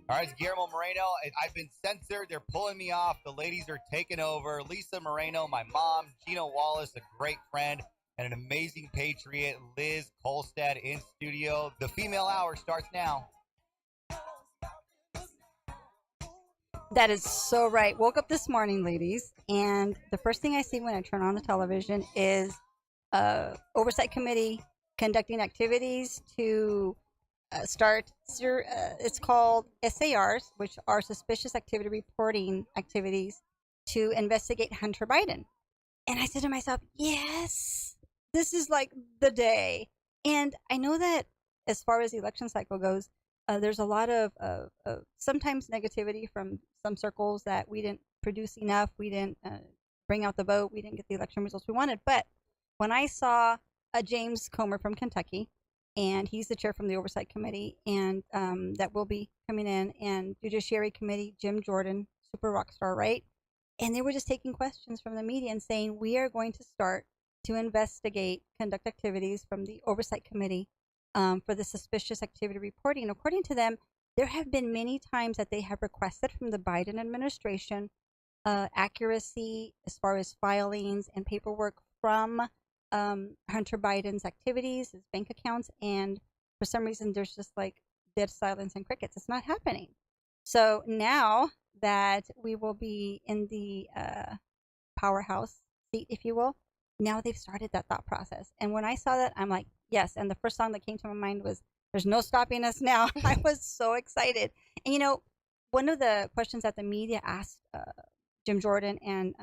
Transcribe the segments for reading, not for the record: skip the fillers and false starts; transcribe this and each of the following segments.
All right, it's Guillermo Moreno. I've been censored. They're pulling me off. The ladies are taking over. Lisa Moreno, my mom, Gina Wallace, a great friend, and an amazing patriot, Liz Kolstad in studio. The female hour starts now. That is so right. Woke up this morning, ladies, and the first thing I see when I turn on the television is oversight committee conducting activities to it's called SARs, which are suspicious activity reporting activities to investigate Hunter Biden. And I said to myself, yes, this is like the day. And I know that as far as the election cycle goes, there's a lot of sometimes negativity from some circles that we didn't produce enough, we didn't bring out the vote, we didn't get the election results we wanted. But when I saw James Comer from Kentucky, and he's the chair from the Oversight Committee, and that will be coming in, and Judiciary Committee, Jim Jordan, super rock star, right? And they were just taking questions from the media and saying, we are going to start to investigate, conduct activities from the Oversight Committee for the suspicious activity reporting. According to them, there have been many times that they have requested from the Biden administration accuracy as far as filings and paperwork from Hunter Biden's activities, his bank accounts, and for some reason there's just like dead silence and crickets. It's not happening. So now that we will be in the powerhouse seat, if you will, now they've started that thought process. And when I saw that, I'm like, yes. And the first song that came to my mind was "There's No Stopping Us Now." I was so excited. And one of the questions that the media asked Jim Jordan and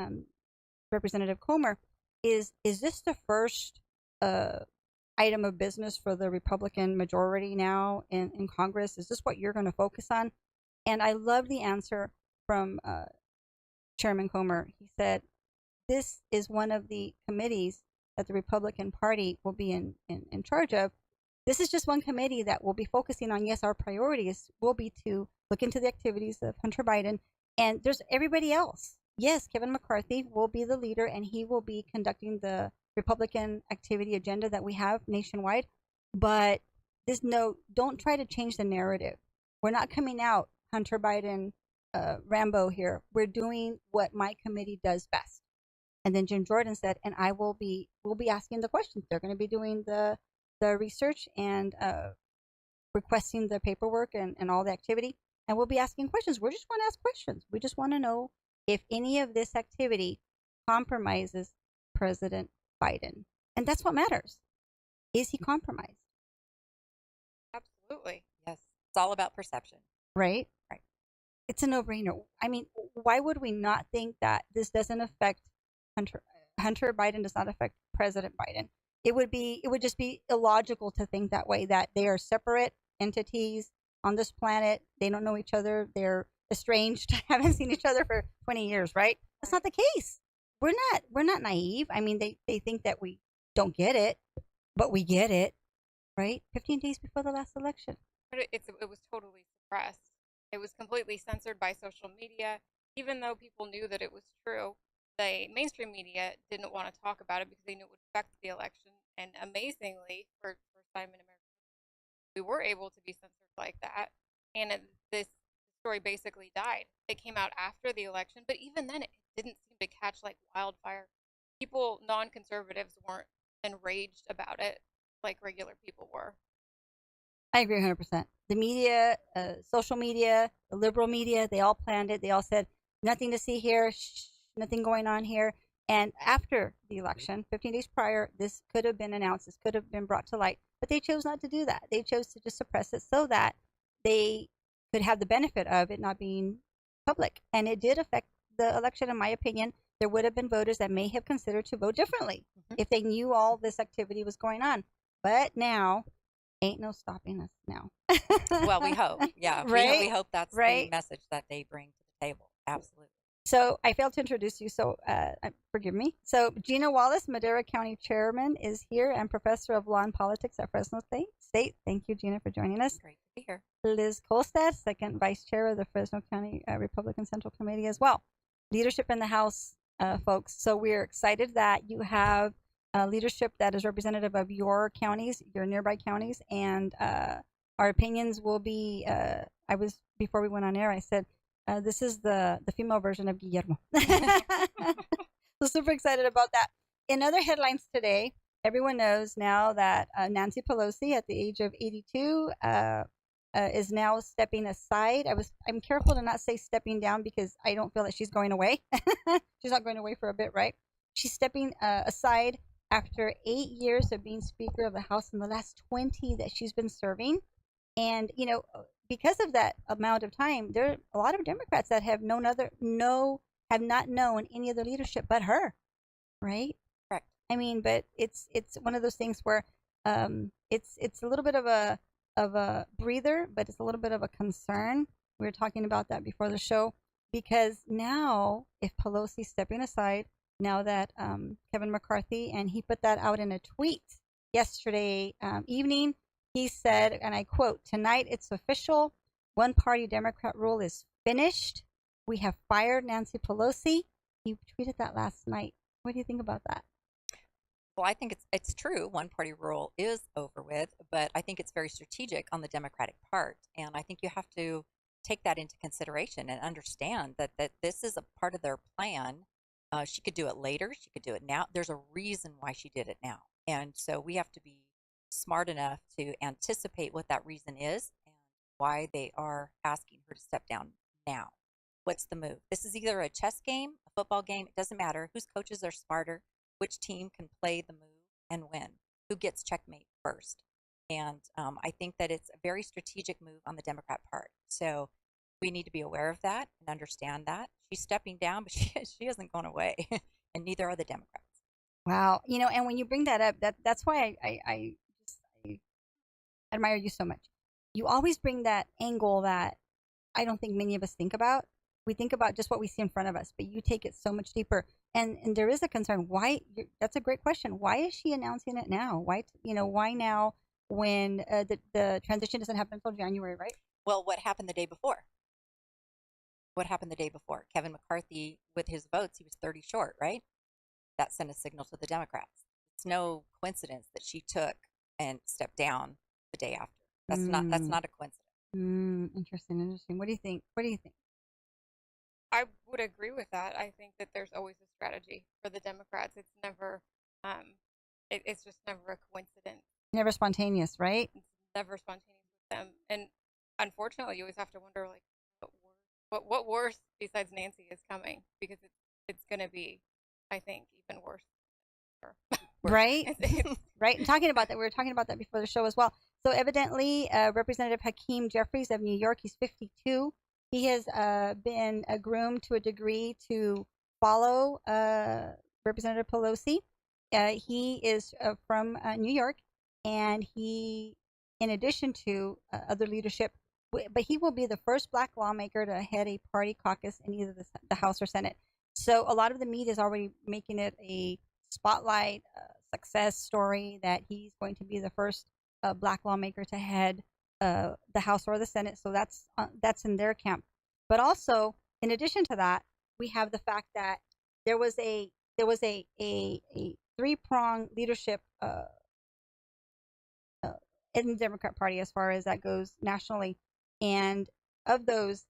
Representative Comer is this the first item of business for the Republican majority now in Congress? Is this what you're going to focus on? And I love the answer from Chairman Comer. He said, this is one of the committees that the Republican Party will be in charge of. This is just one committee that will be focusing on, yes, our priorities will be to look into the activities of Hunter Biden. And there's everybody else. Yes, Kevin McCarthy will be the leader, and he will be conducting the Republican activity agenda that we have nationwide. But don't try to change the narrative. We're not coming out Hunter Biden Rambo here. We're doing what my committee does best. And then Jim Jordan said, and we'll be asking the questions. They're going to be doing the research and requesting the paperwork and all the activity. And we'll be asking questions. We just want to ask questions. We just want to know if any of this activity compromises President Biden. And that's what matters. Is he compromised? Absolutely. Yes. It's all about perception. Right? Right. It's a no-brainer. I mean, why would we not think that this doesn't affect Hunter Biden does not affect President Biden? It would just be illogical to think that way, that they are separate entities on this planet. They don't know each other. They're estranged, haven't seen each other for 20 years, right? That's not the case. We're not naive. I mean, they think that we don't get it, but we get it, right? 15 days before the last election. But it was totally suppressed. It was completely censored by social media, even though people knew that it was true. The mainstream media didn't want to talk about it because they knew it would affect the election. And amazingly, for first time in America, we were able to be censored like that. And this story basically died. It came out after the election, but even then, it didn't seem to catch like wildfire. People, non-conservatives, weren't enraged about it like regular people were. I agree 100%. The media, social media, the liberal media, they all planned it. They all said, nothing to see here, nothing going on here. And after the election, 15 days prior, this could have been announced, this could have been brought to light, but they chose not to do that. They chose to just suppress it so that they could have the benefit of it not being public. And it did affect the election, in my opinion. There would have been voters that may have considered to vote differently if they knew all this activity was going on. But now, ain't no stopping us now. Well, we hope. Yeah, right? We hope that's the message that they bring to the table. Absolutely. So I failed to introduce you, so forgive me. So Gina Wallace, Madera County Chairman, is here and Professor of Law and Politics at Fresno State. Thank you, Gina, for joining us. Great to be here. Liz Kolstad, Second Vice Chair of the Fresno County Republican Central Committee as well. Leadership in the House, folks. So we're excited that you have leadership that is representative of your counties, your nearby counties, and Our opinions will be. I was before we went on air. I said this is the female version of Guillermo. So super excited about that. In other headlines today, everyone knows now that Nancy Pelosi, at the age of 82, is now stepping aside. I'm careful to not say stepping down because I don't feel that she's going away. She's not going away for a bit, right? She's stepping aside after 8 years of being Speaker of the House and the last 20 that she's been serving. And because of that amount of time, there are a lot of Democrats that have have not known any other leadership but her, right? Correct. I mean, but it's one of those things where it's a little bit of a breather, but it's a little bit of a concern. We were talking about that before the show because now, if Pelosi's stepping aside, now that Kevin McCarthy, and he put that out in a tweet yesterday evening, he said, and I quote, "Tonight it's official. One-party Democrat rule is finished. We have fired Nancy Pelosi." He tweeted that last night. What do you think about that? Well, I think it's true. One party rule is over with, but I think it's very strategic on the Democratic part, and I think you have to take that into consideration and understand that this is a part of their plan. She could do it later. She could do it now. There's a reason why she did it now, and so we have to be smart enough to anticipate what that reason is and why they are asking her to step down now. What's the move? This is either a chess game, a football game. It doesn't matter whose coaches are smarter, which team can play the move and win, who gets checkmate first. And I think that it's a very strategic move on the Democrat part. So we need to be aware of that and understand that. She's stepping down, but she hasn't gone away, and neither are the Democrats. Wow. And when you bring that up, that's why I admire you so much. You always bring that angle that I don't think many of us think about. We think about just what we see in front of us, but you take it so much deeper. And there is a concern. Why? That's a great question. Why is she announcing it now? Why now when the transition doesn't happen until January, right? Well, what happened the day before? What happened the day before? Kevin McCarthy, with his votes, he was 30 short, right? That sent a signal to the Democrats. It's no coincidence that she took and stepped down the day after. That's not a coincidence. Interesting. What do you think? I would agree with that. I think that there's always a strategy for the Democrats. It's never, it's just never a coincidence. Never spontaneous, right? It's never spontaneous with them. And unfortunately, you always have to wonder, like, what worse besides Nancy is coming? Because it's going to be, I think, even worse. Right? Right. And talking about that, we were talking about that before the show as well. So evidently, Representative Hakeem Jeffries of New York, he's 52. He has been groomed to a degree to follow Representative Pelosi. He is from New York, and he, in addition to other leadership, but he will be the first black lawmaker to head a party caucus in either the House or Senate. So a lot of the media is already making it a spotlight success story that he's going to be the first black lawmaker to head the House or the Senate. So that's in their camp. But also, in addition to that, we have the fact that there was a three-pronged leadership in the Democrat Party as far as that goes nationally, and of those,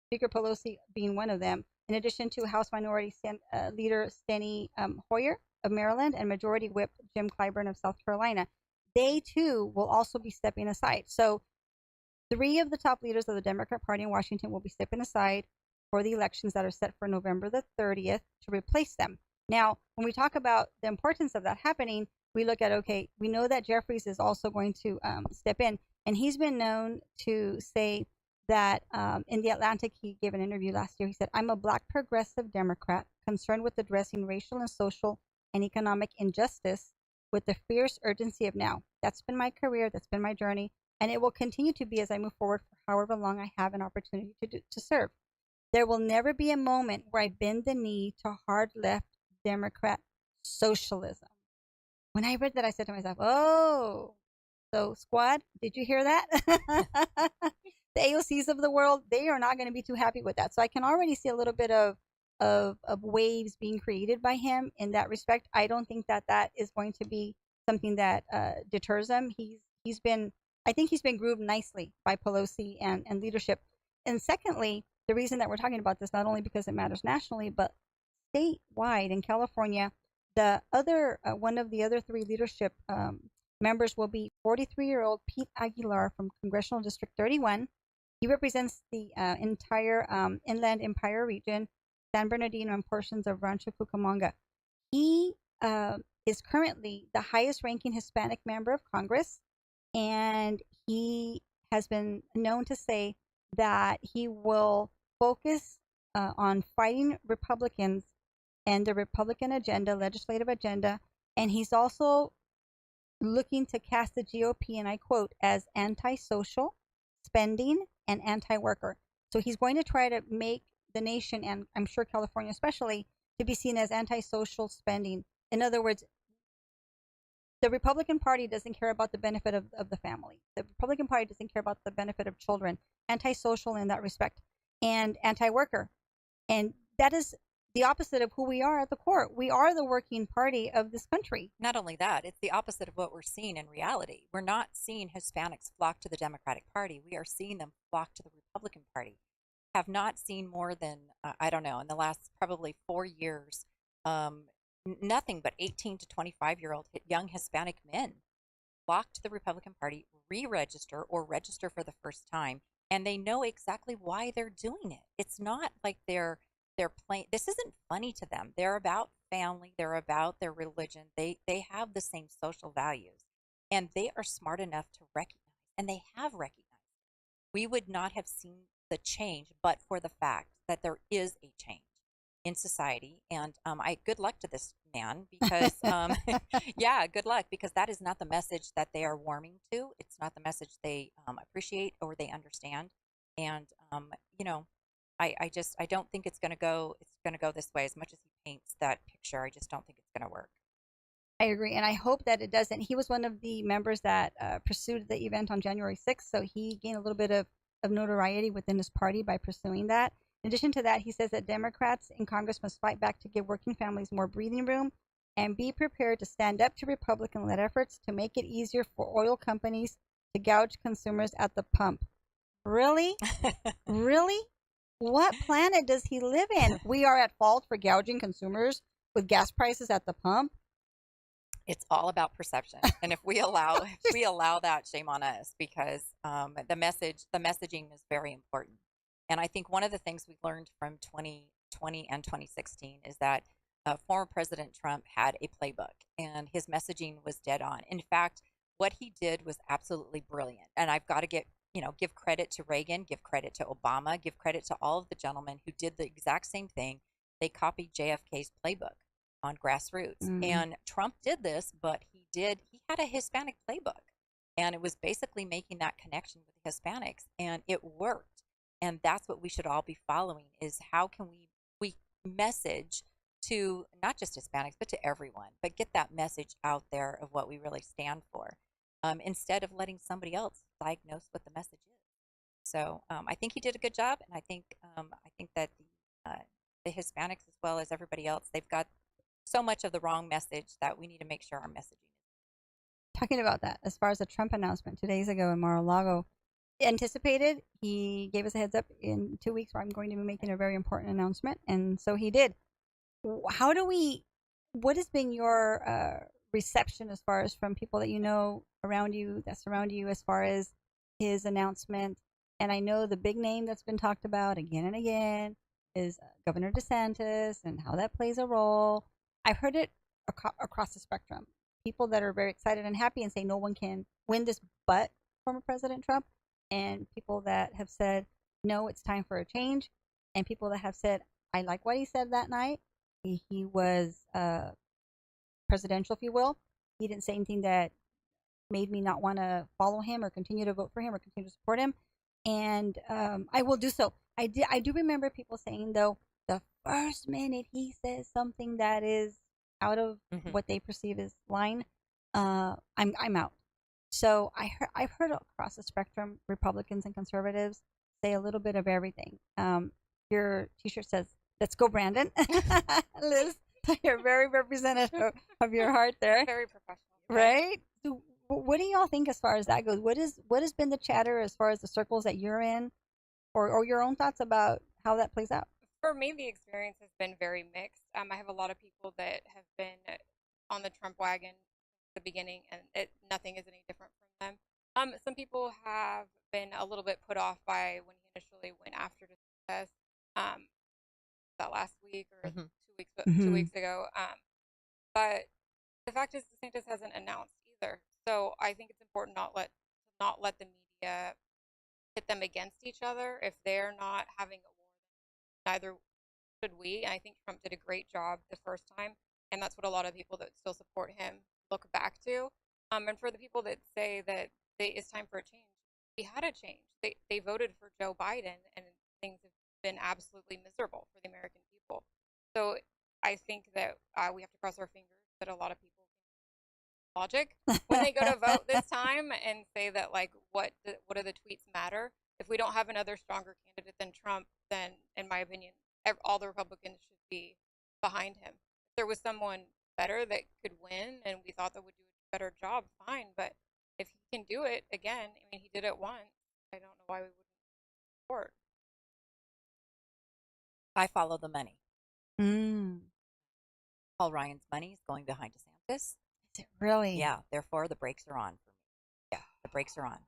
Speaker Pelosi being one of them. In addition to House Minority Leader Steny Hoyer of Maryland and Majority Whip Jim Clyburn of South Carolina, they too will also be stepping aside. So 3 of the top leaders of the Democrat Party in Washington will be stepping aside for the elections that are set for November the 30th to replace them. Now, when we talk about the importance of that happening, we look at, okay, we know that Jeffries is also going to step in, and he's been known to say that in The Atlantic, he gave an interview last year. He said, "I'm a black progressive Democrat concerned with addressing racial and social and economic injustice with the fierce urgency of now. That's been my career. That's been my journey. And it will continue to be as I move forward for however long I have an opportunity to serve. There will never be a moment where I bend the knee to hard left Democrat socialism." When I read that, I said to myself, oh, so squad, did you hear that? The AOCs of the world, they are not going to be too happy with that. So I can already see a little bit of waves being created by him in that respect. I don't think that is going to be something that deters him. He's been, I think he's been groomed nicely by Pelosi and leadership. And secondly, the reason that we're talking about this, not only because it matters nationally, but statewide in California, the other one of the other three leadership members will be 43-year-old Pete Aguilar from Congressional District 31. He represents the entire Inland Empire region, San Bernardino, and portions of Rancho Cucamonga. He is currently the highest-ranking Hispanic member of Congress, and he has been known to say that he will focus on fighting Republicans and the Republican agenda, legislative agenda, and he's also looking to cast the GOP, and I quote, as antisocial, spending, and anti-worker. So he's going to try to make the nation, and I'm sure California especially, to be seen as antisocial spending. In other words, the Republican Party doesn't care about the benefit of the family. The Republican Party doesn't care about the benefit of children. Antisocial in that respect, and anti-worker. And that is the opposite of who we are at the core. We are the working party of this country. Not only that, it's the opposite of what we're seeing in reality. We're not seeing Hispanics flock to the Democratic Party. We are seeing them flock to the Republican Party. Have not seen more than, I don't know, in the last probably 4 years, nothing but 18 to 25-year-old young Hispanic men flock to the Republican Party, re-register or register for the first time, and they know exactly why they're doing it. It's not like they're playing. This isn't funny to them. They're about family. They're about their religion. They have the same social values, and they are smart enough to recognize, and they have recognized. We would not have seen the change but for the fact that there is a change in society. And I good luck to this man because yeah, good luck, because that is not the message that they are warming to. It's not the message they appreciate or they understand. And you know, I don't think it's going to go this way. As much as he paints that picture, I just don't think it's going to work. I agree, and I hope that it doesn't. He was one of the members that pursued the event on January 6th, so he gained a little bit of notoriety within his party by pursuing that. In addition to that, he says that Democrats in Congress must fight back to give working families more breathing room and be prepared to stand up to Republican-led efforts to make it easier for oil companies to gouge consumers at the pump. Really? Really? What planet does he live in? We are at fault for gouging consumers with gas prices at the pump? It's all about perception, and if we allow that, shame on us, because the messaging is very important. And I think one of the things we learned from 2020 and 2016 is that former President Trump had a playbook, and his messaging was dead on. In fact, what he did was absolutely brilliant, and I've got to give credit to Reagan, give credit to Obama, give credit to all of the gentlemen who did the exact same thing. They copied JFK's playbook on grassroots. And Trump did this, but he had a Hispanic playbook, and it was basically making that connection with the Hispanics, and it worked. And that's what we should all be following, is how can we message to not just Hispanics, but to everyone, but get that message out there of what we really stand for, instead of letting somebody else diagnose what the message is. So I think he did a good job, and I think that the Hispanics, as well as everybody else, they've got so much of the wrong message that we need to make sure our messaging is. Talking about that, as far as the Trump announcement 2 days ago in Mar-a-Lago, anticipated, he gave us a heads up in 2 weeks where I'm going to be making a very important announcement, and so he did. What has been your reception as far as from people that you know around you, that surround you, as far as his announcement? And I know the big name that's been talked about again and again is Governor DeSantis and how that plays a role. I've heard it across the spectrum. People that are very excited and happy and say no one can win this but former President Trump, and people that have said, no, it's time for a change, and people that have said, I like what he said that night. He was presidential, if you will. He didn't say anything that made me not want to follow him or continue to vote for him or continue to support him, and I will do so. I do remember people saying, though, the first minute he says something that is out of what they perceive as line, I'm out. So I've heard across the spectrum, Republicans and conservatives say a little bit of everything. Your T-shirt says, "Let's go, Brandon." Liz, you're very representative of your heart there. Very professional. Right? So what do y'all think as far as that goes? What has been the chatter as far as the circles that you're in, or your own thoughts about how that plays out? For me, the experience has been very mixed. I have a lot of people that have been on the Trump wagon at the beginning, and nothing is any different from them. Some people have been a little bit put off by when he initially went after DeSantis, that last week or Hmm. 2 weeks Mm-hmm. 2 weeks ago. But the fact is, DeSantis hasn't announced either. So I think it's important not let the media pit them against each other. If they're not having a war, neither should we. And I think Trump did a great job the first time, and that's what a lot of people that still support him look back to. And for the people that say that it's time for a change, we had a change. They voted for Joe Biden, and things have been absolutely miserable for the American people. So I think that we have to cross our fingers that a lot of people logic when they go to vote this time and say that, like, what do the tweets matter? If we don't have another stronger candidate than Trump, then in my opinion, all the Republicans should be behind him. If there was someone better that could win and we thought that would do a better job, fine. But if he can do it again, I mean, he did it once. I don't know why we wouldn't support. I follow the money. Mm. Paul Ryan's money is going behind DeSantis. Is it really? Yeah, therefore the brakes are on for me. Yeah, the brakes are on.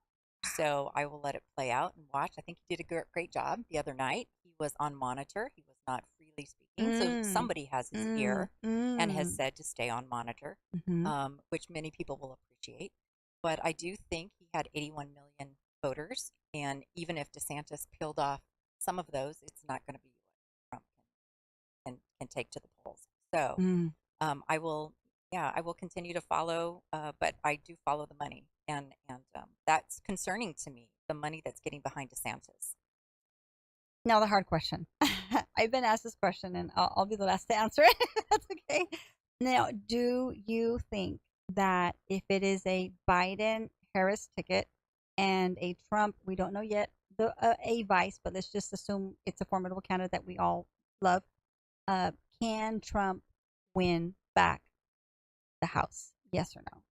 So I will let it play out and watch. I think he did a great job the other night. He was on monitor. He was not freely speaking. So Mm. somebody has his Mm. ear and has Mm. said to stay on monitor, Mm-hmm. which many people will appreciate. But I do think he had 81 million voters. And even if DeSantis peeled off some of those, it's not going to be what Trump can take to the polls. So Mm. I will, yeah, I will continue to follow, but I do follow the money, and that's concerning to me. The money that's getting behind DeSantis. Now the hard question. I've been asked this question, and I'll be the last to answer it. That's okay. Now, do you think that if it is a Biden Harris ticket and a Trump, we don't know yet, a vice, but let's just assume it's a formidable candidate that we all love, uh, can Trump win back the House? Yes or no?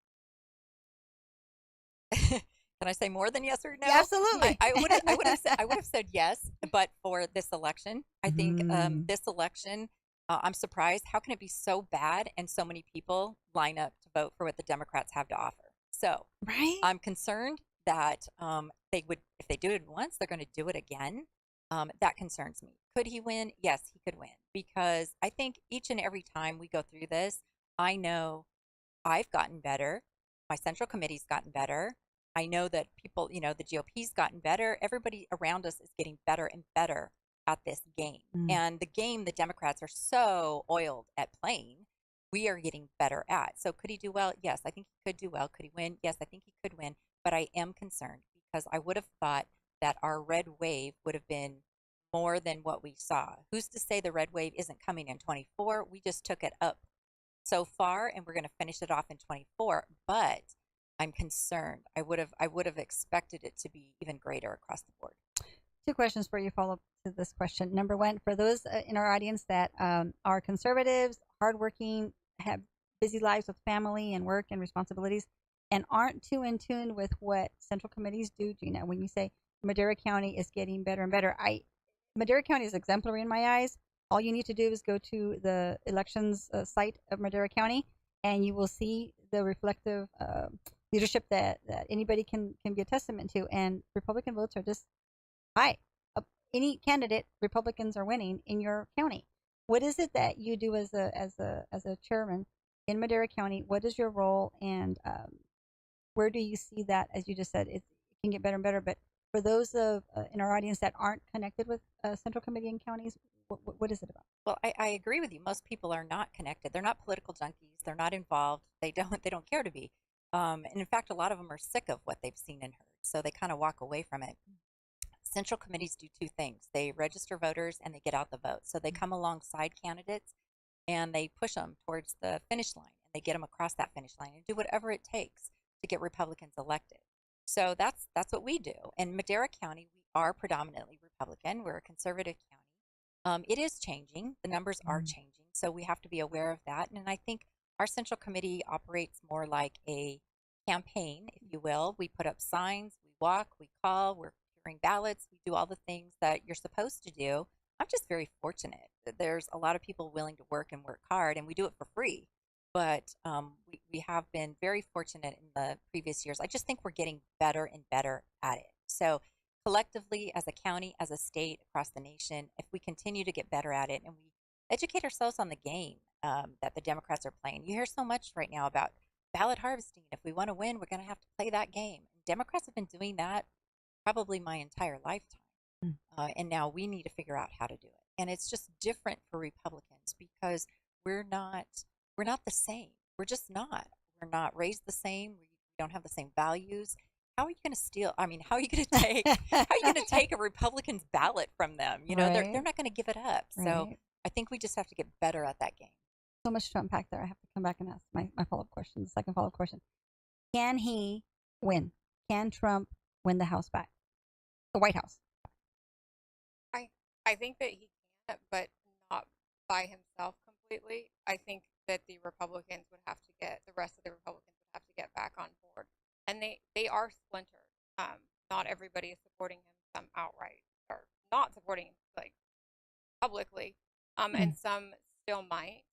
Can I say more than yes or Yeah, no? absolutely. I would have said yes, but for this election, I think Mm. this election, I'm surprised. How can it be so bad and so many people line up to vote for what the Democrats have to offer? So Right? I'm concerned that they would, if they do it once, they're going to do it again. That concerns me. Could he win? Yes, he could win, because I think each and every time we go through this, I know I've gotten better. My central committee's gotten better. I know that people, the GOP's gotten better. Everybody around us is getting better and better at this game. Mm. And the game the Democrats are so oiled at playing, we are getting better at. So could he do well? Yes, I think he could do well. Could he win? Yes, I think he could win. But I am concerned because I would have thought that our red wave would have been more than what we saw. Who's to say the red wave isn't coming in 24? We just took it up so far, and we're going to finish it off in 24. But I'm concerned. I would have expected it to be even greater across the board. Two questions for you follow up to this question. Number one, for those in our audience that are conservatives, hardworking, have busy lives with family and work and responsibilities, and aren't too in tune with what central committees do, Gina, when you say Madera County is getting better and better, Madera County is exemplary in my eyes. All you need to do is go to the elections site of Madera County, and you will see the reflective leadership that anybody can be a testament to. And Republican votes are just high. Any candidate, Republicans are winning in your county. What is it that you do as a chairman in Madera County? What is your role, and where do you see that? As you just said, it can get better and better. But for those of in our audience that aren't connected with Central Committee and counties, what is it about? Well, I agree with you. Most people are not connected. They're not political junkies. They're not involved. They don't care to be. And in fact, a lot of them are sick of what they've seen and heard, so they kind of walk away from it. Central committees do two things: they register voters and they get out the vote. So they come alongside candidates and they push them towards the finish line, and they get them across that finish line and do whatever it takes to get Republicans elected. So that's what we do. In Madera County, we are predominantly Republican. We're a conservative county. It is changing. The numbers are changing, so we have to be aware of that. And I think our central committee operates more like a campaign, if you will. We put up signs, we walk, we call, we're carrying ballots, we do all the things that you're supposed to do. I'm just very fortunate that there's a lot of people willing to work and work hard, and we do it for free. But we have been very fortunate in the previous years. I just think we're getting better and better at it. So collectively, as a county, as a state, across the nation, if we continue to get better at it and we educate ourselves on the game that the Democrats are playing. You hear so much right now about ballot harvesting. If we want to win, we're going to have to play that game. And Democrats have been doing that probably my entire lifetime. And now we need to figure out how to do it. And it's just different for Republicans because we're not the same. We're just not. We're not raised the same. We don't have the same values. How are you going to steal? I mean, how are you going to take? How are you going to take a Republican's ballot from them? You know, Right. they're not going to give it up. So Right. I think we just have to get better at that game. So much to unpack there. I have to come back and ask my follow-up question, the second follow-up question. Can he win? Can Trump win the House back? The White House? I think that he can, but not by himself completely. I think that the Republicans would have to get the rest of the Republicans would have to get back on board, and they are splintered. Not everybody is supporting him. Some outright or not supporting him like publicly, and some still might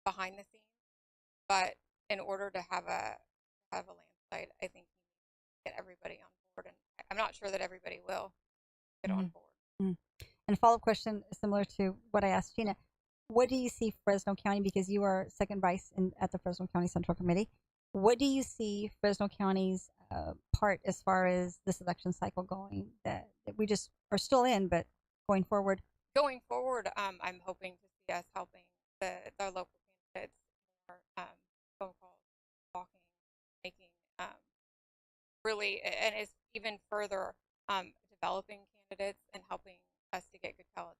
behind the scenes. But in order to have a landslide, I think he needs to get everybody on board, and I'm not sure that everybody will get on board. Mm. And a follow-up question similar to what I asked Gina. What do you see Fresno County, because you are second vice at the Fresno County Central Committee, what do you see Fresno County's part as far as this election cycle going that we just are still in, but going forward? Going forward, I'm hoping to see us helping the local candidates more phone calls, talking, making really, and it's even further developing candidates and helping us to get good ballot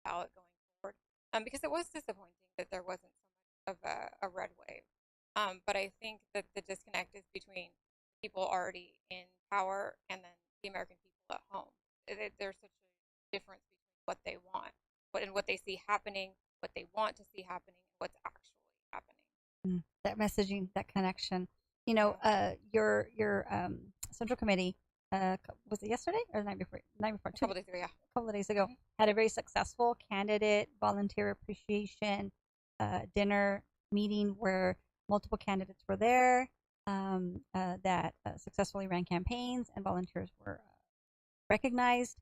going forward. Because it was disappointing that there wasn't so much of a red wave. But I think that the disconnect is between people already in power and then the American people at home. There's such a difference between what they want, what they see happening, what they want to see happening, and what's actually happening. That messaging, that connection. You know, your Central Committee, was it yesterday or the night before? Night before, Couple days ago, yeah. A couple of days ago, had a very successful candidate volunteer appreciation dinner meeting where multiple candidates were there that successfully ran campaigns, and volunteers were recognized.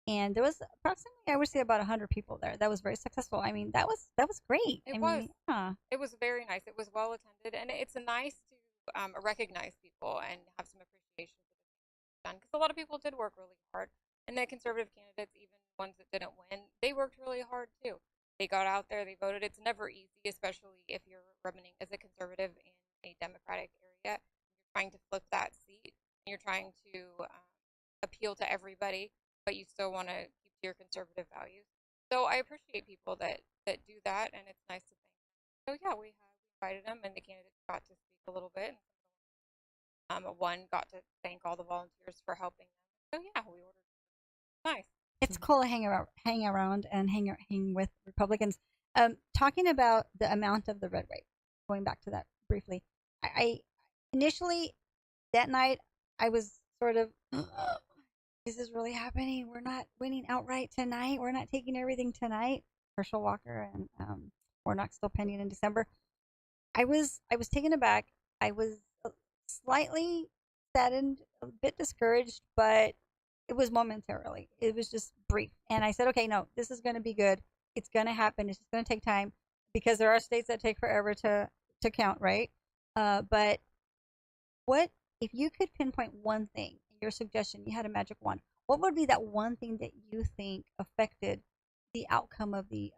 And there was approximately, I would say, about 100 people there. That was very successful. I mean, that was great. It I was. mean, yeah. It was very nice. It was well attended, and it's nice to recognize people and have some appreciation for the things they've done. Because a lot of people did work really hard, and the conservative candidates, even ones that didn't win, they worked really hard too. They got out there, they voted. It's never easy, especially if you're running as a conservative in a Democratic area. You're trying to flip that seat, and you're trying to appeal to everybody, but you still want to keep to your conservative values. So I appreciate people that do that, and it's nice to thank them. So yeah, we invited them, and the candidates got to speak a little bit. One got to thank all the volunteers for helping them. So yeah, we ordered. Nice. It's cool to hang around and hang with Republicans. Talking about the amount of the red wave, going back to that briefly, I initially that night I was sort of, is this really happening? We're not winning outright tonight. We're not taking everything tonight. Herschel Walker and Warnock still pending in December. I was taken aback. I was slightly saddened, a bit discouraged, but it was momentarily. It was just brief. And I said, okay, no, this is going to be good. It's going to happen. It's just going to take time because there are states that take forever to count, right? But what if you could pinpoint one thing, your suggestion, you had a magic wand, what would be that one thing that you think affected the outcome of the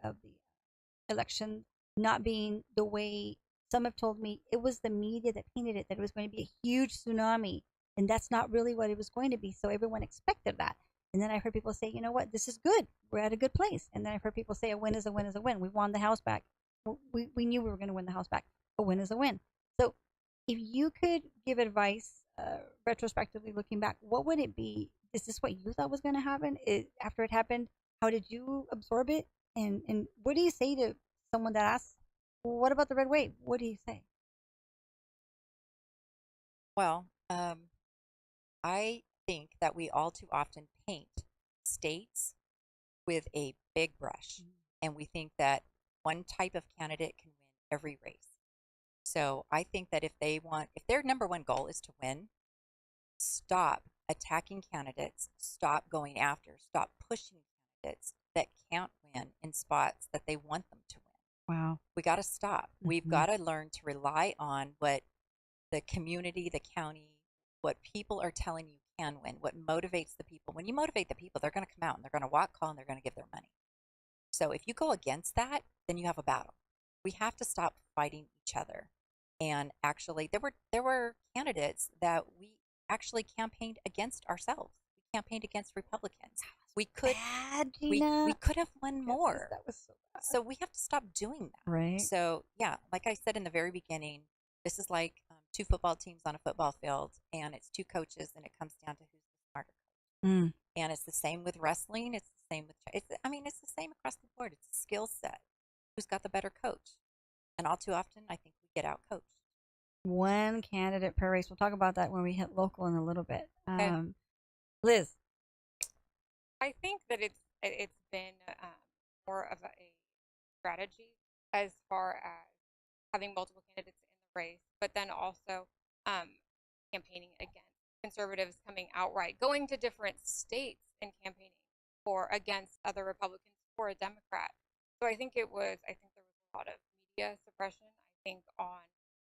election not being the way some have told me? It was the media that painted it, that it was going to be a huge tsunami, and that's not really what it was going to be. So everyone expected that. And then I've heard people say, you know what, this is good. We're at a good place. And then I've heard people say a win is a win is a win. We won the House back. We knew we were going to win the House back. A win is a win. So if you could give advice retrospectively looking back, what would it be? Is this what you thought was going to happen? After it happened, how did you absorb it? And what do you say to someone that asks, well, what about the red wave? What do you say? Well, I think that we all too often paint states with a big brush, and we think that one type of candidate can win every race. So I think that if their number one goal is to win, stop attacking candidates, stop going after, stop pushing candidates that can't win in spots that they want them to win. Wow. We got to stop. We've got to learn to rely on what the community, the county, what people are telling you can win, what motivates the people. When you motivate the people, they're going to come out and they're going to walk call and they're going to give their money. So if you go against that, then you have a battle. We have to stop fighting each other. And actually, there were candidates that we actually campaigned against ourselves. We campaigned against Republicans. We could Bad, we Gina. could have won more. That was so bad. So we have to stop doing that. Right. So yeah, like I said in the very beginning, this is like two football teams on a football field, and it's two coaches, and it comes down to who's the smarter coach. Mm. And it's the same with wrestling. It's the same with it's the same across the board. It's a skill set. Who's got the better coach? And all too often, I think we get out coached. One candidate per race. We'll talk about that when we hit local in a little bit. Okay. Liz. I think that it's been more of a strategy as far as having multiple candidates in the race, but then also campaigning against conservatives coming outright, going to different states and campaigning for against other Republicans for a Democrat. So I think there was a lot of media suppression. I think on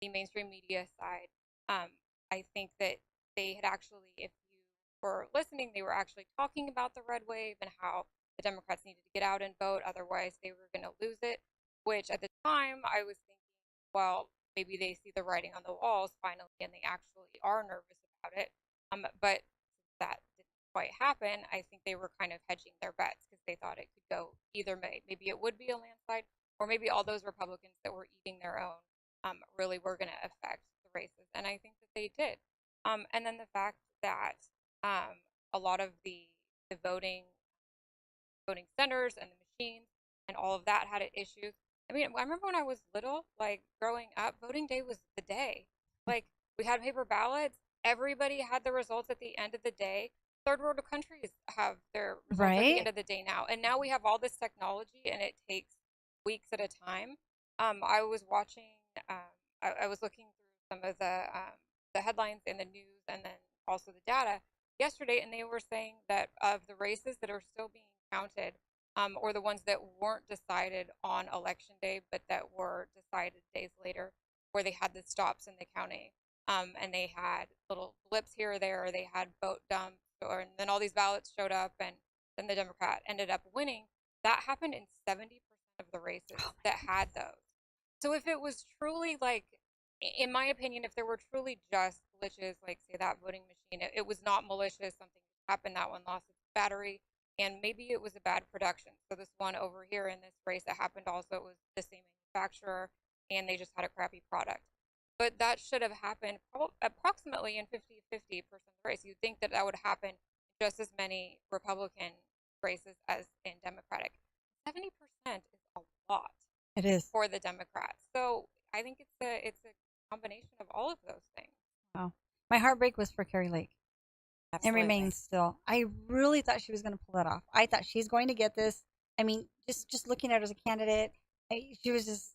the mainstream media side, I think that they had actually, if you were listening, they were actually talking about the red wave and how the Democrats needed to get out and vote, otherwise they were going to lose it. Which at the time I was thinking, well, maybe they see the writing on the walls finally, and they actually are nervous about it. But that didn't quite happen. I think they were kind of hedging their bets because they thought it could go either way. Maybe it would be a landslide, or maybe all those Republicans that were eating their own really were going to affect the races, and I think that they did. And then the fact that a lot of the voting centers and the machines and all of that had issues. I mean, I remember when I was little, like growing up, voting day was the day. Like we had paper ballots. Everybody had the results at the end of the day. Third world countries have their results at the end of the day now, and now we have all this technology, and it takes weeks at a time. I was watching. I was looking through some of the headlines in the news, and then also the data yesterday, and they were saying that of the races that are still being counted, or the ones that weren't decided on election day, but that were decided days later, where they had the stops in the counting, and they had little blips here or there, or they had vote dumps, and then all these ballots showed up, and then the Democrat ended up winning. That happened in 70% of the races that had those. So if it was truly like, in my opinion, if there were truly just glitches, like say that voting machine, it was not malicious, something happened, that one lost its battery, and maybe it was a bad production. So this one over here in this race that happened also, it was the same manufacturer, and they just had a crappy product. But that should have happened approximately in 50-50% of the race. You'd think that would happen in just as many Republican races as in Democratic. 70% is a lot. It is for the Democrats. So I think it's a combination of all of those things. Wow. My heartbreak was for Carrie Lake. Absolutely. It remains still. I really thought she was going to pull that off. I thought she's going to get this. I mean, just looking at her as a candidate, she was just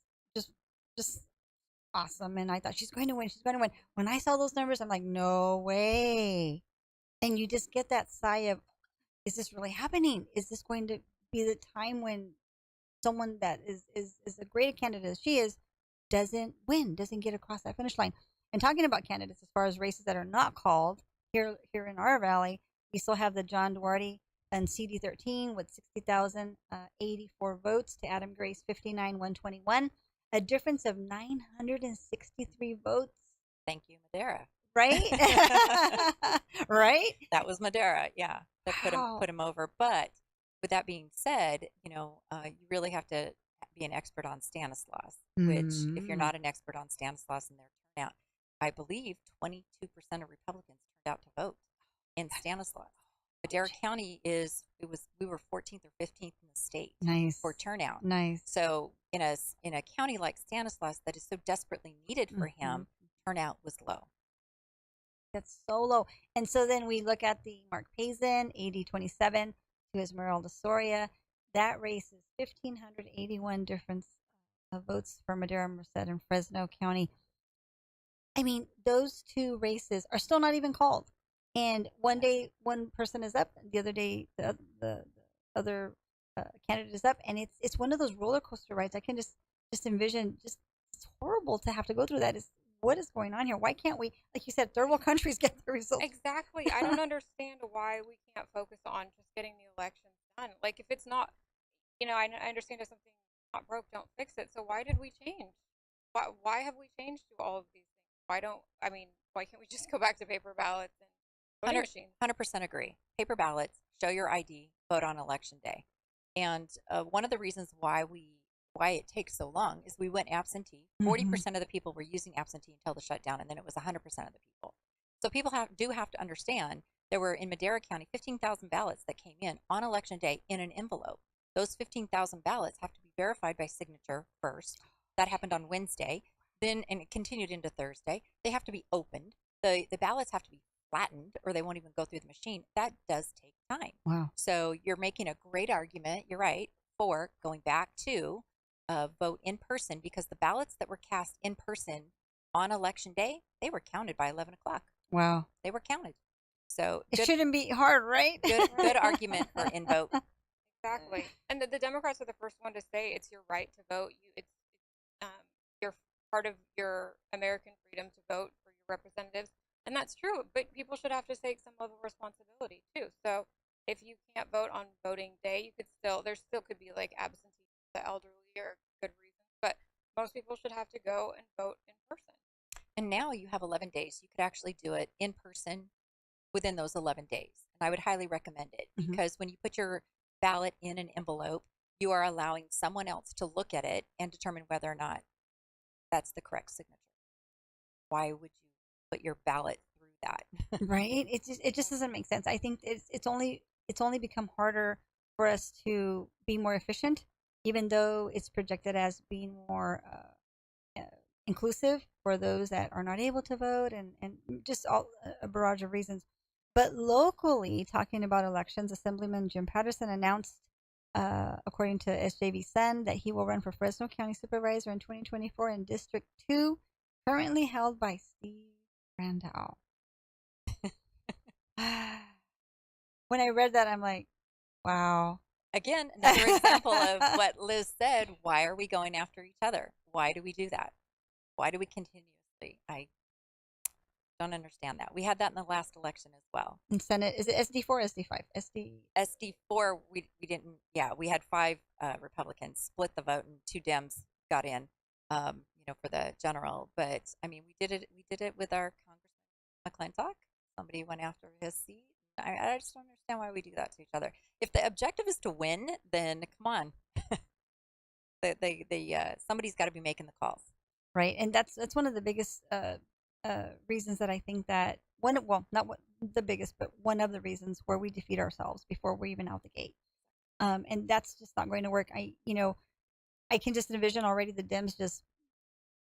awesome, and I thought she's going to win. She's going to win. When I saw those numbers, I'm like, no way. And you just get that sigh of, is this really happening? Is this going to be the time when someone that is a great candidate as she is doesn't win, doesn't get across that finish line? And talking about candidates as far as races that are not called, here in our valley, we still have the John Duarte and CD13 with 60,084 votes to Adam Gray's 59,121, a difference of 963 votes. Thank you, Madera. Right? Right? That was Madera, yeah, that put him over. But with that being said, you really have to be an expert on Stanislaus, which if you're not an expert on Stanislaus and their turnout, I believe 22% of Republicans turned out to vote in Stanislaus. Madera County we were 14th or 15th in the state for turnout. Nice. So in a county like Stanislaus that is so desperately needed for him, turnout was low. that's so low. And so then we look at the Mark Pazin, AD 27 to Esmeralda Soria. That race is 1,581 difference of votes for Madera, Merced, and Fresno County. I mean, those two races are still not even called. And one day, one person is up, the other day, the other candidate is up, and it's one of those roller coaster rides. I can just envision. Just it's horrible to have to go through that. Is what is going on here? Why can't we, like you said, third world countries get the results? Exactly. I don't understand why we can't focus on just getting the elections done. Like, if it's not, I understand if something's not broke, don't fix it. So why did we change? Why have we changed to all of these things? Why can't we just go back to paper ballots and voting machines? 100% agree. Paper ballots, show your ID, vote on election day. And one of the reasons why it takes so long is we went absentee. 40% of the people were using absentee until the shutdown, and then it was 100% of the people. So people do have to understand there were in Madera County 15,000 ballots that came in on election day in an envelope. Those 15,000 ballots have to be verified by signature first. That happened on Wednesday. Then, and it continued into Thursday. They have to be opened. The ballots have to be flattened, or they won't even go through the machine. That does take time. Wow. So you're making a great argument. You're right for going back to vote in person, because the ballots that were cast in person on election day, they were counted by 11 o'clock. Wow. They were counted. So it shouldn't be hard, right? Good argument for in vote. Exactly. And the Democrats are the first one to say it's your right to vote. It's your part of your American freedom to vote for your representatives, and that's true. But people should have to take some level of responsibility too. So if you can't vote on voting day, there still could be like absentee, the elderly, or good reasons. But most people should have to go and vote in person. And now you have 11 days. You could actually do it in person within those 11 days. And I would highly recommend it, because when you put your ballot in an envelope, you are allowing someone else to look at it and determine whether or not that's the correct signature. Why would you put your ballot through that? Right? It just doesn't make sense. I think it's only become harder for us to be more efficient, even though it's projected as being more inclusive for those that are not able to vote, and just all a barrage of reasons. But locally, talking about elections, Assemblyman Jim Patterson announced, according to SJV Sun, that he will run for Fresno County Supervisor in 2024 in District 2, currently held by Steve Randall. When I read that, I'm like, wow. Again, another example of what Liz said. Why are we going after each other? Why do we do that? Why do we continuously? I don't understand that. We had that in the last election as well. In Senate, is it SD4 or SD5? SD4, we didn't. Yeah, we had 5 Republicans split the vote, and 2 Dems got in, for the general. But I mean, we did it with our Congressman McClintock. Somebody went after his seat. I just don't understand why we do that to each other. If the objective is to win, then come on. Somebody's got to be making the calls. Right, and that's one of the biggest reasons that I think that not the biggest, but one of the reasons where we defeat ourselves before we're even out the gate, and that's just not going to work. I can just envision already the Dems just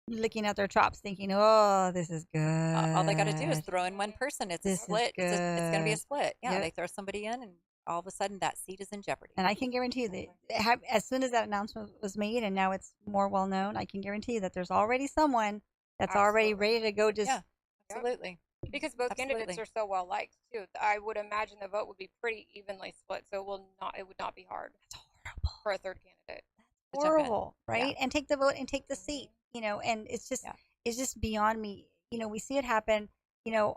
looking at their chops, thinking, "Oh, this is good." All they got to do is throw in one person. It's a split. It's going to be a split. Yeah, They throw somebody in, and all of a sudden that seat is in jeopardy. And I can guarantee you that as soon as that announcement was made, and now it's more well known, I can guarantee you that there's already someone that's already ready to go. Absolutely. Because both candidates are so well liked too. I would imagine the vote would be pretty evenly split, so it would not be hard. That's horrible for a third candidate. That's horrible, right? Yeah. And take the vote and take the seat, and it's just beyond me. We see it happen. The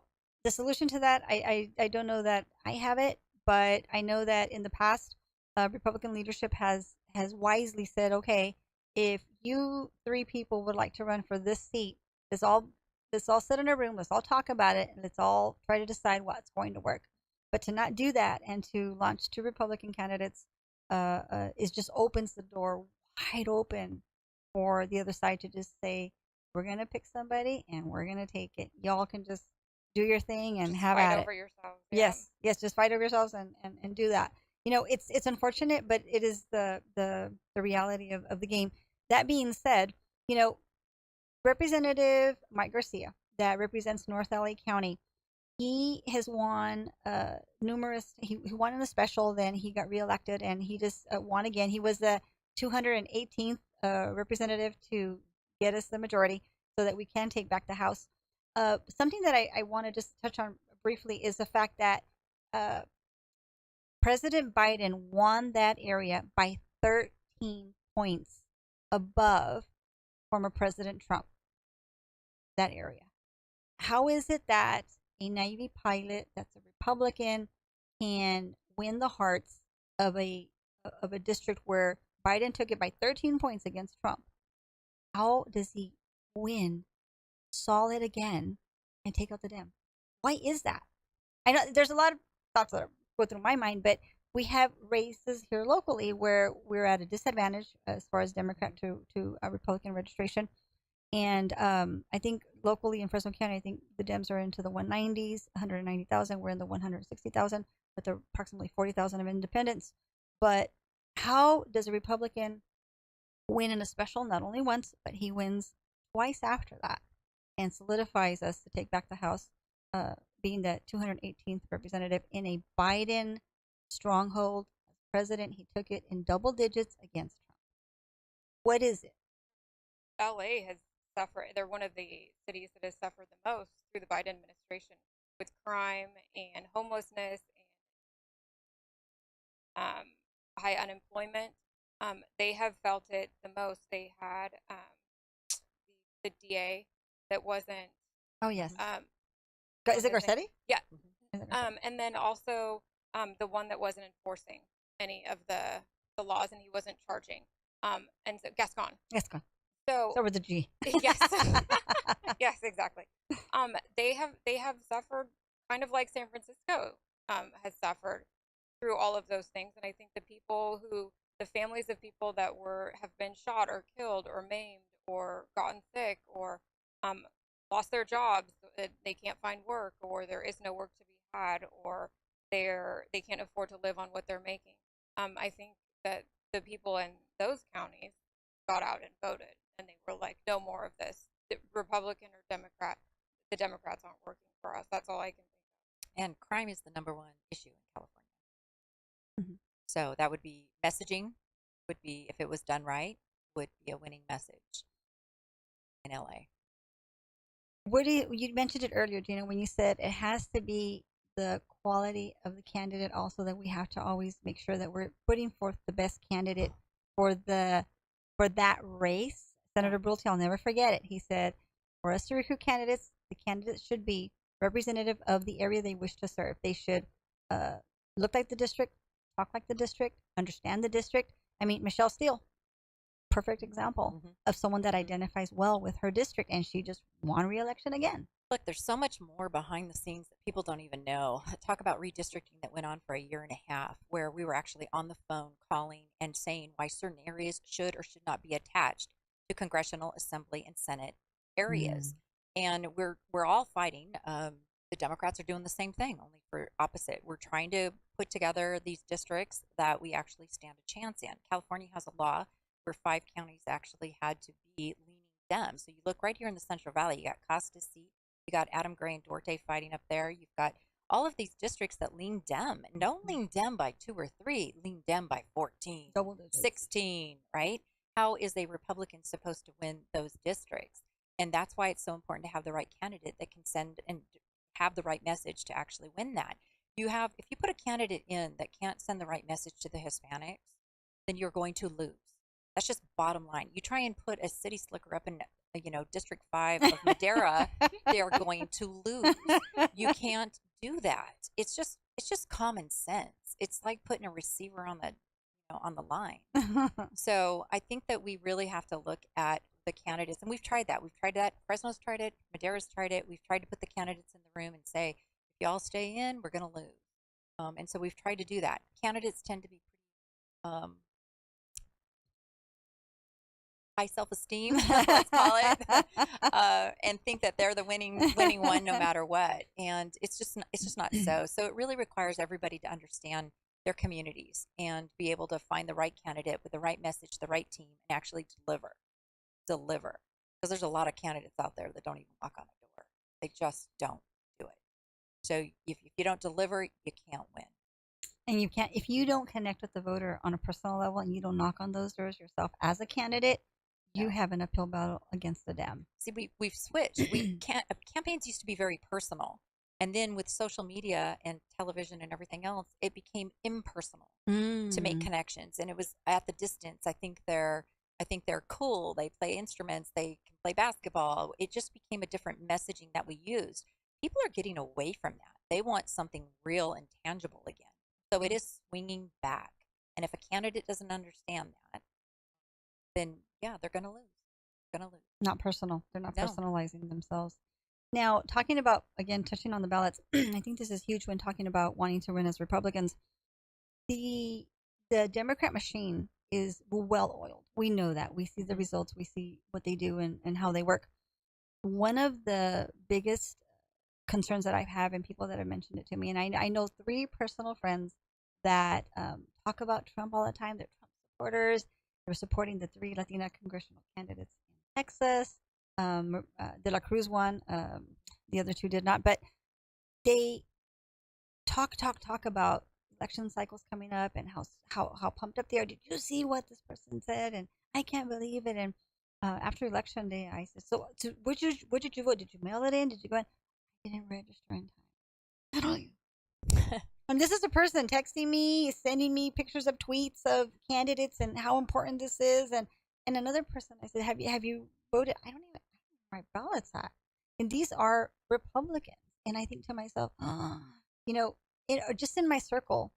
solution to that, I don't know that I have it, but I know that in the past, Republican leadership has wisely said, okay, if you 3 people would like to run for this seat, let's all sit in a room, let's all talk about it, and let's all try to decide what's going to work. But to not do that and to launch 2 Republican candidates is just opens the door wide open for the other side to just say, we're going to pick somebody and we're going to take it. Y'all can just do your thing and just have fight at over it. Yourselves. Yeah. Yes, just fight over yourselves and do that. It's unfortunate, but it is the reality of the game. That being said, Representative Mike Garcia, that represents North LA County, he has won numerous. He won in the special, then he got reelected, and he just won again. He was the 218th representative to get us the majority, so that we can take back the House. Something that I want to just touch on briefly is the fact that uh, President Biden won that area by 13 points above former President Trump. That area. How is it that a Navy pilot that's a Republican can win the hearts of a district where Biden took it by 13 points against Trump? How does he win solid again and take out the Dem? Why is that? I know there's a lot of thoughts that go through my mind, but we have races here locally where we're at a disadvantage as far as Democrat to Republican registration. And I think locally in Fresno County, I think the Dems are into the 190s, 190,000. We're in the 160,000 with approximately 40,000 of independents. But how does a Republican win in a special? Not only once, but he wins twice after that and solidifies us to take back the House, being the 218th representative in a Biden stronghold. As president, he took it in double digits against Trump. What is it? LA has suffered. They're one of the cities that has suffered the most through the Biden administration with crime and homelessness and high unemployment. They have felt it the most. They had the DA that wasn't. Oh, yes. Is it his name- Garcetti? Yeah. Is it Garcetti? And then also the one that wasn't enforcing any of the laws, and he wasn't charging. And so Gascon. Gascon. So Start with the G. yes, yes, exactly. They have suffered kind of like San Francisco has suffered through all of those things, and I think the families of people that have been shot or killed or maimed or gotten sick or lost their jobs, they can't find work, or there is no work to be had, or they can't afford to live on what they're making. I think that the people in those counties got out and voted, and they were like, no more of this. Republican or Democrat, the Democrats aren't working for us. That's all I can think And crime is the number one issue in California. Mhm. So that would be messaging, would be, if it was done right, would be a winning message in LA. You mentioned it earlier, Gina, when you said it has to be the quality of the candidate, also that we have to always make sure that we're putting forth the best candidate for that race. Senator Brulte, I'll never forget it. He said, for us to recruit candidates, the candidates should be representative of the area they wish to serve. They should look like the district, talk like the district, understand the district. I mean, Michelle Steele, perfect example of someone that identifies well with her district, and she just won re-election again. Look, there's so much more behind the scenes that people don't even know. Talk about redistricting that went on for a year and a half, where we were actually on the phone calling and saying why certain areas should or should not be attached to congressional, assembly, and Senate areas. And we're all fighting. The Democrats are doing the same thing, only for opposite. We're trying to put together these districts that we actually stand a chance in. California has a law where 5 counties actually had to be leaning Dem. So you look right here in the Central Valley, you got Costa's seat, you got Adam Gray and Duarte fighting up there. You've got all of these districts that lean Dem. And don't lean Dem by 2 or 3, lean Dem by 14, Double digits. 16, right? How is a Republican supposed to win those districts? And that's why it's so important to have the right candidate that can send and have the right message to actually win that. If you put a candidate in that can't send the right message to the Hispanics, then you're going to lose. That's just bottom line. You try and put a city slicker up in, District 5 of Madera, they're going to lose. You can't do that. It's just common sense. It's like putting a receiver on the line. So I think that we really have to look at the candidates, and we've tried that. Fresno's tried it. Madera's tried it. We've tried to put the candidates in the room and say, if y'all stay in, we're going to lose. And so we've tried to do that. Candidates tend to be pretty high self-esteem, let's call it, and think that they're the winning one no matter what. And it's just not so. So it really requires everybody to understand their communities and be able to find the right candidate with the right message, the right team, and actually deliver. Because there's a lot of candidates out there that don't even knock on a door. They just don't do it. So if you don't deliver, you can't win. And you can't, if you don't connect with the voter on a personal level and you don't knock on those doors yourself as a candidate, you No. have an uphill battle against the Dem. See, we've switched. Campaigns used to be very personal, and then with social media and television and everything else, it became impersonal to make connections, and it was at the distance. I think they're cool. They play instruments. They can play basketball. It just became a different messaging that we used. People are getting away from that. They want something real and tangible again. So it is swinging back. And if a candidate doesn't understand that, then yeah, they're going to lose. Going to lose. Not personal. They're not No. personalizing themselves. Now, talking about, again, touching on the ballots, I think this is huge when talking about wanting to run as Republicans. The Democrat machine is well oiled. We know that. We see the results. We see what they do and how they work. One of the biggest concerns that I have, and people that have mentioned it to me, and I know 3 personal friends that talk about Trump all the time. They're Trump supporters. They're supporting the 3 Latina congressional candidates in Texas. De la Cruz won. The other 2 did not. But they talk about election cycles coming up and how pumped up they are. Did you see what this person said? And I can't believe it. And after election day, I said, so where did you vote? Did you mail it in? Did you go in? I didn't register in time. I don't. And this is a person texting me, sending me pictures of tweets of candidates and how important this is. And another person, I said, have you voted? I don't even know where my ballots at. And these are Republicans. And I think to myself, you know, just in my circle,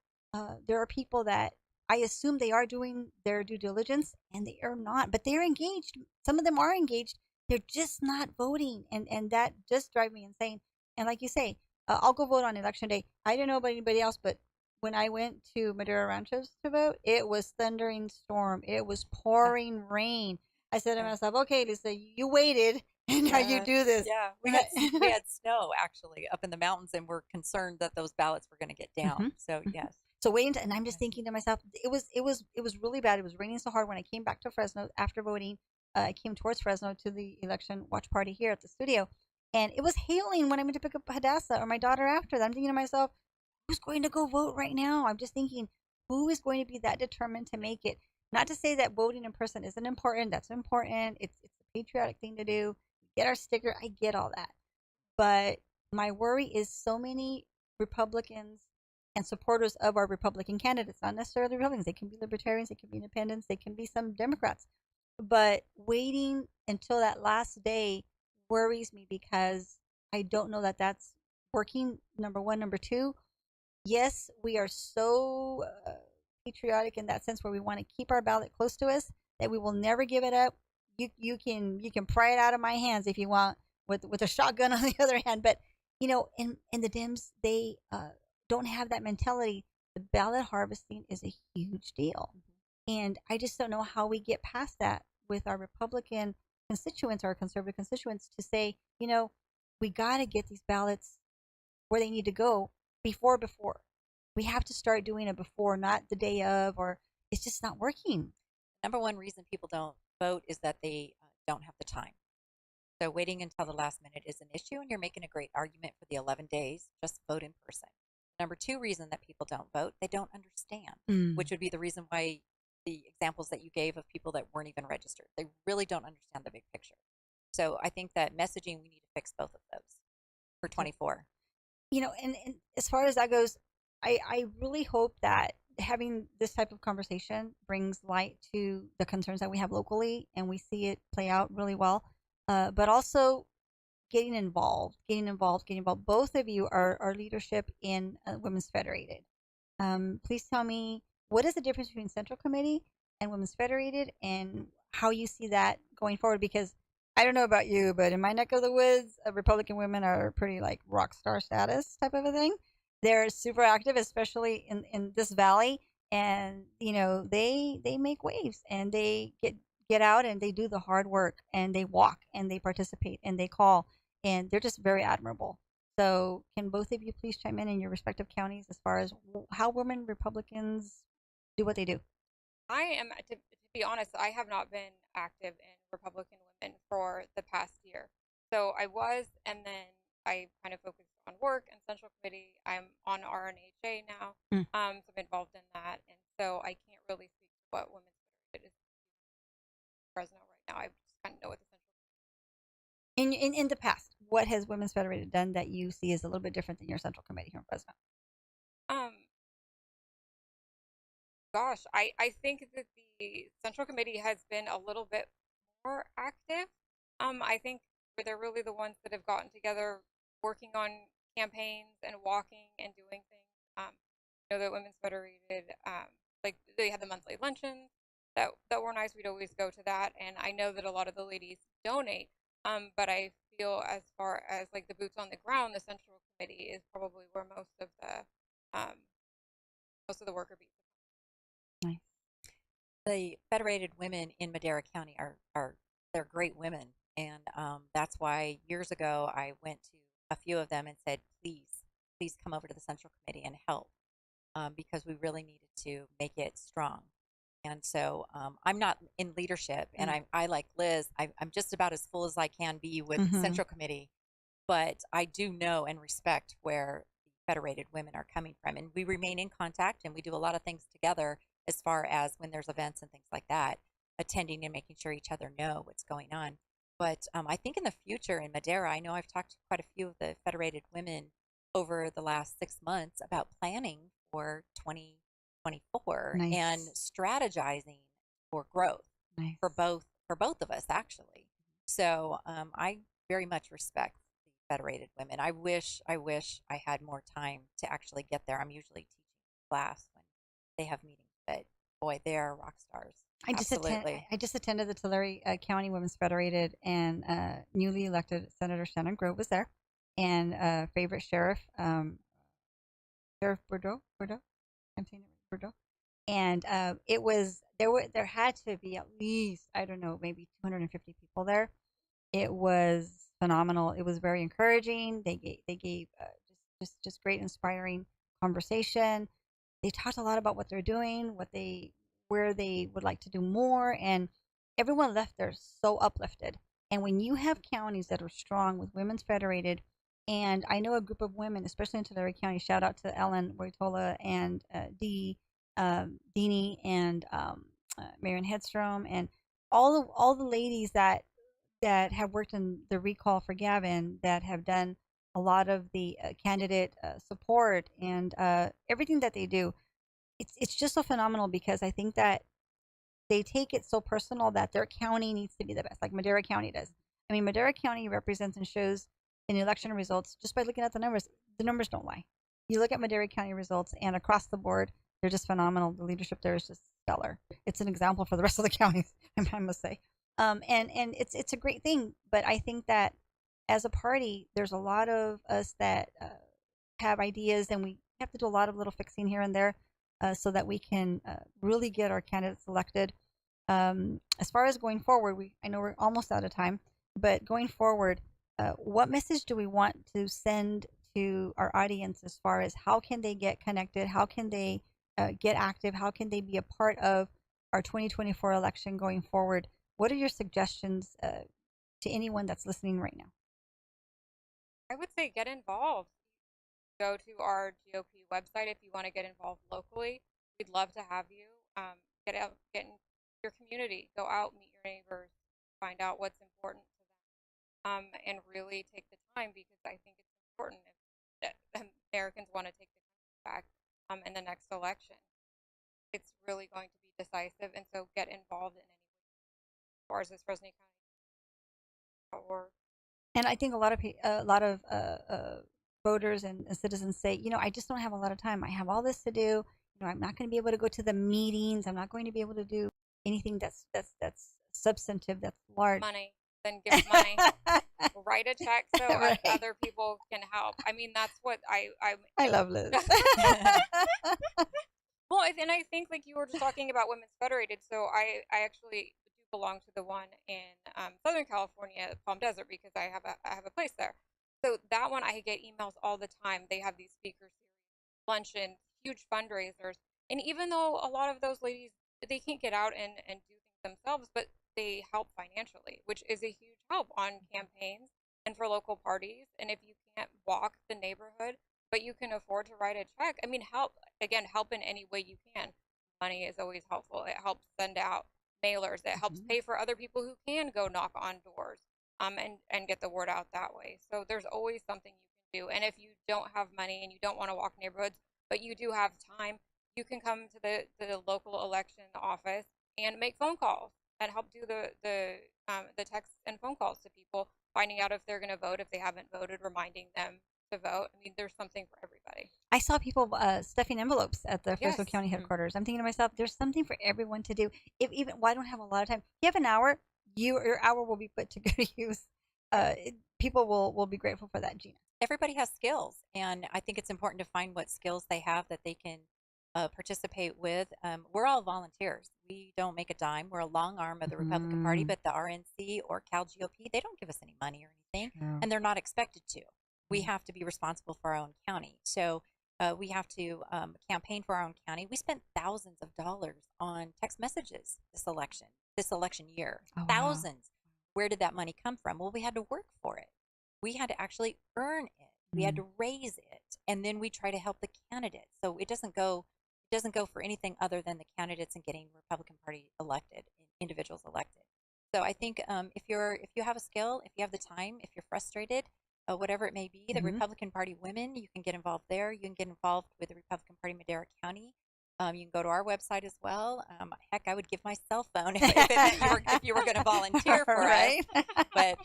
there are people that I assume they are doing their due diligence, and they are not. But they're engaged. Some of them are engaged. They're just not voting, and that just drives me insane. And like you say, I'll go vote on election day. I don't know about anybody else, but when I went to Madera Ranchos to vote, it was thundering storm. It was pouring rain. I said to myself, okay, Lisa, you waited, and now you do this. Yeah, we had snow actually up in the mountains, and we're concerned that those ballots were going to get down. So yes. So waiting, and I'm just thinking to myself, it was really bad. It was raining so hard when I came back to Fresno after voting. I came towards Fresno to the election watch party here at the studio, and it was hailing when I went to pick up Hadassah or my daughter after that. I'm thinking to myself, who's going to go vote right now? I'm just thinking, who is going to be that determined to make it? Not to say that voting in person isn't important. That's important. It's a patriotic thing to do. Get our sticker. I get all that. But my worry is so many Republicans and supporters of our Republican candidates, not necessarily Republicans. They can be libertarians. They can be independents. They can be some Democrats. But waiting until that last day worries me because I don't know that that's working. Number one. Number two, yes, we are so patriotic in that sense where we want to keep our ballot close to us that we will never give it up. You can pry it out of my hands if you want with a shotgun on the other hand. But you know, in the Dems, they don't have that mentality. The ballot harvesting is a huge deal, and I just don't know how we get past that with our Republican constituents, our conservative constituents, to say, you know, we got to get these ballots where they need to go before. We have to start doing it before, not the day of, or it's just not working. Number one reason people don't vote is that they don't have the time. So waiting until the last minute is an issue, and you're making a great argument for the 11 days. Just vote in person. Number two reason that people don't vote, they don't understand, which would be the reason why the examples that you gave of people that weren't even registered. They really don't understand the big picture. So I think that messaging, we need to fix both of those for 24. You know, and as far as that goes, I really hope that having this type of conversation brings light to the concerns that we have locally, and we see it play out really well. But also getting involved. Both of you are leadership in Women's Federated. Please tell me, what is the difference between Central Committee and Women's Federated, and how you see that going forward? Because I don't know about you, but in my neck of the woods, Republican women are pretty like rock star status type of a thing. They're super active, especially in this valley, and you know they make waves, and they get out and they do the hard work, and they walk and they participate and they call, and they're just very admirable. So can both of you please chime in your respective counties as far as how women Republicans do what they do? I am, to be honest, I have not been active in Republican Women for the past year. So I was, and then I kind of focus on work and Central Committee. I'm on RNHA now, Mm. so I'm involved in that, and so I can't really speak to what Women's Federated is in Fresno right now. I just kind of know what the Central. In the past, what has Women's Federated done that you see is a little bit different than your Central Committee here in Fresno? Um, Gosh, I think that the Central Committee has been a little bit more active. I think they're really the ones that have gotten together, working on campaigns and walking and doing things. The Women's Federated, like they had the monthly luncheons that were nice. We'd always go to that, and I know that a lot of the ladies donate. But I feel as far as like the boots on the ground, the Central Committee is probably where most of the worker bees. Nice. The federated women in Madera County are they're great women, and that's why years ago I went to a few of them and said, please come over to the Central Committee and help, because we really needed to make it strong. And so I'm not in leadership, and I like Liz. I'm just about as full as I can be with Central Committee, but I do know and respect where the federated women are coming from, and we remain in contact, and we do a lot of things together as far as when there's events and things like that, attending and making sure each other know what's going on. But I think in the future in Madera, I know I've talked to quite a few of the federated women over the last 6 months about planning for 2024 Nice. and strategizing for growth Nice. for both of us actually. So I very much respect the federated women. I wish I had more time to actually get there. I'm usually teaching class when they have meetings, but boy, they are rock stars. I just attended the Tulare County Women's Federated, and newly elected Senator Shannon Grove was there, and favorite sheriff, Sheriff Bordeaux, I'm saying it right, Bordeaux, and there had to be at least, I don't know, maybe 250 people there. It was phenomenal. It was very encouraging. They gave just great inspiring conversation. They talked a lot about what they're doing, where they would like to do more, and everyone left there so uplifted. And when you have counties that are strong with Women's Federated, and I know a group of women, especially in Tulare County, shout out to Ellen Wojtola and Deanie and Marion Hedstrom, and all the ladies that have worked in the recall for Gavin, that have done a lot of the candidate support and everything that they do. It's just so phenomenal, because I think that they take it so personal that their county needs to be the best, like Madera County does. I mean, Madera County represents and shows in election results just by looking at the numbers. The numbers don't lie. You look at Madera County results, and across the board, they're just phenomenal. The leadership there is just stellar. It's an example for the rest of the counties, I must say. And it's a great thing. But I think that as a party, there's a lot of us that have ideas, and we have to do a lot of little fixing here and there, so that we can really get our candidates elected. As far as going forward, I know we're almost out of time, but going forward, what message do we want to send to our audience as far as how can they get connected? How can they get active? How can they be a part of our 2024 election going forward? What are your suggestions to anyone that's listening right now? I would say get involved. Go to our GOP website if you want to get involved locally. We'd love to have you. Get out, get in your community, go out, meet your neighbors, find out what's important to them, and really take the time, because I think it's important if Americans want to take the country back in the next election. It's really going to be decisive, and so get involved in any way. As far as this Fresno County or And I think a lot of voters and citizens say, I just don't have a lot of time. I have all this to do. I'm not going to be able to go to the meetings. I'm not going to be able to do anything that's substantive, that's large. money, then give money. Write a check so Right. other people can help. I mean, that's what I love Liz. Well, and I think like you were just talking about Women's Federated, so I actually do belong to the one in Southern California, Palm Desert, because I have a place there. So that one I get emails all the time. They have these speaker series, luncheons, huge fundraisers, and even though a lot of those ladies, they can't get out and do things themselves, but they help financially, which is a huge help on campaigns and for local parties. And if you can't walk the neighborhood, but you can afford to write a check. I mean, help in any way you can. Money is always helpful. It helps send out mailers. It helps pay for other people who can go knock on doors, and get the word out that way. So there's always something you can do. And if you don't have money and you don't want to walk neighborhoods, but you do have time, you can come to the local election office and make phone calls and help do the texts and phone calls to people, finding out if they're going to vote, if they haven't voted, reminding them to vote. I mean, there's something for everybody. I saw people stuffing envelopes at the Fresno Yes. County headquarters. I'm thinking to myself, there's something for everyone to do. If even well, I don't have a lot of time. If you have an hour, your hour will be put to good use. People will be grateful for that, Gina. Everybody has skills, and I think it's important to find what skills they have that they can participate with. We're all volunteers. We don't make a dime. We're a long arm of the Republican Party, but the RNC or Cal GOP, they don't give us any money or anything, and they're not expected to. We have to be responsible for our own county. So we have to campaign for our own county. We spent thousands of dollars on text messages this election year. Oh, wow. Thousands. Where did that money come from? Well, we had to work for it. We had to actually earn it. We had to raise it, and then we try to help the candidates. So it doesn't go for anything other than the candidates and getting Republican Party elected, individuals elected. So I think if you have a skill, if you have the time, if you're frustrated, whatever it may be, the Republican Party women, you can get involved there. You can get involved with the Republican Party Madera County. You can go to our website as well. Heck, I would give my cell phone if you were going to volunteer for right? us. But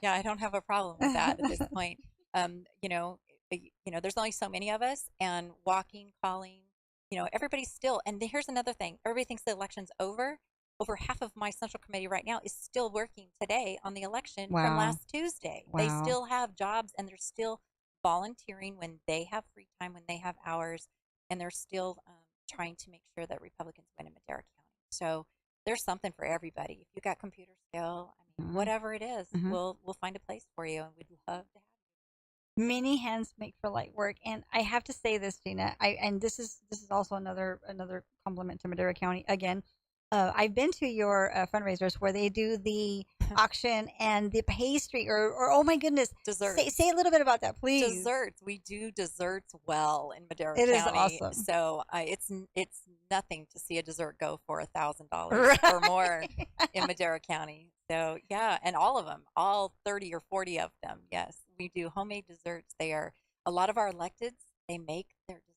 yeah, I don't have a problem with that at this point. There's only so many of us, and walking, calling, everybody's still. And here's another thing: everybody thinks the election's over. Over half of my central committee right now is still working today on the election from last Tuesday. Wow. They still have jobs, and they're still volunteering when they have free time, when they have hours, and they're still trying to make sure that Republicans win in Madera County. So there's something for everybody. If you got computer skill, I mean, whatever it is, we'll find a place for you, and we'd love to have you. Many hands make for light work, and I have to say this, Gina. This is also another compliment to Madera County again. I've been to your fundraisers where they do the auction and the pastry, or oh my goodness, Desserts. Say a little bit about that, please. Desserts. We do desserts well in Madera It County. is awesome. So it's nothing to see a dessert go for $1,000 Right. or more in Madera County. So yeah, and all of them, all 30 or 40 of them. Yes, we do homemade desserts. They are a lot of our electeds. They make their desserts.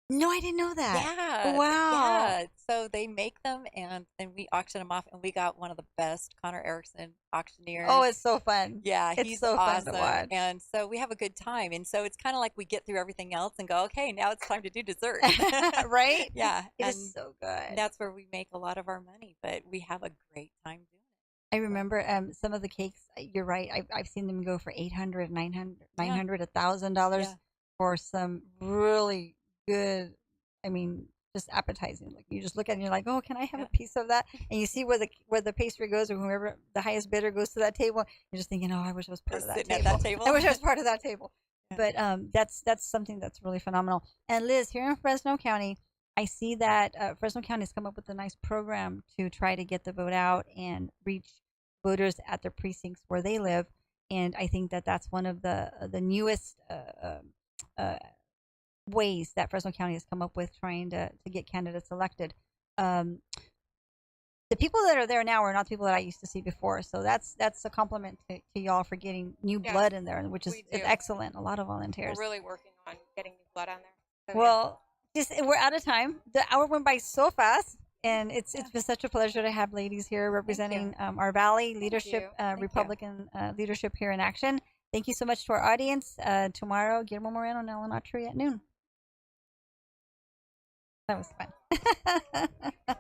No, I didn't know that. Yeah. Wow. Yeah. So they make them, and then we auction them off, and we got one of the best Connor Erickson auctioneers. Oh, it's so fun. Yeah, It's he's so fun awesome. to watch. And so we have a good time. And so it's kind of like we get through everything else and go, okay, now it's time to do dessert. Right? Yeah. It and is so good. that's where we make a lot of our money, but we have a great time doing it. I remember some of the cakes. You're right. I've seen them go for $800, $900, $1,000 Yeah. for some really good. I mean, just appetizing. Like you just look at it and you're like, oh, can I have a piece of that? And you see where the pastry goes, or whoever the highest bidder goes to that table. You're just thinking, oh, I wish I was part of that Sitting table. at that table. I wish I was part of that table. Yeah. But that's something that's really phenomenal. And Liz, here in Fresno County, I see that Fresno County has come up with a nice program to try to get the vote out and reach voters at their precincts where they live. And I think that's one of the newest ways that Fresno County has come up with trying to get candidates elected. The people that are there now are not the people that I used to see before. So that's a compliment to y'all for getting new blood in there, which is excellent. A lot of volunteers. We're really working on getting new blood on there. So, Well, we're out of time. The hour went by so fast. And it's been such a pleasure to have ladies here representing our Valley leadership, Republican leadership here in action. Thank you so much to our audience. Tomorrow, Guillermo Moreno and Ellen Autry at noon. That was fun.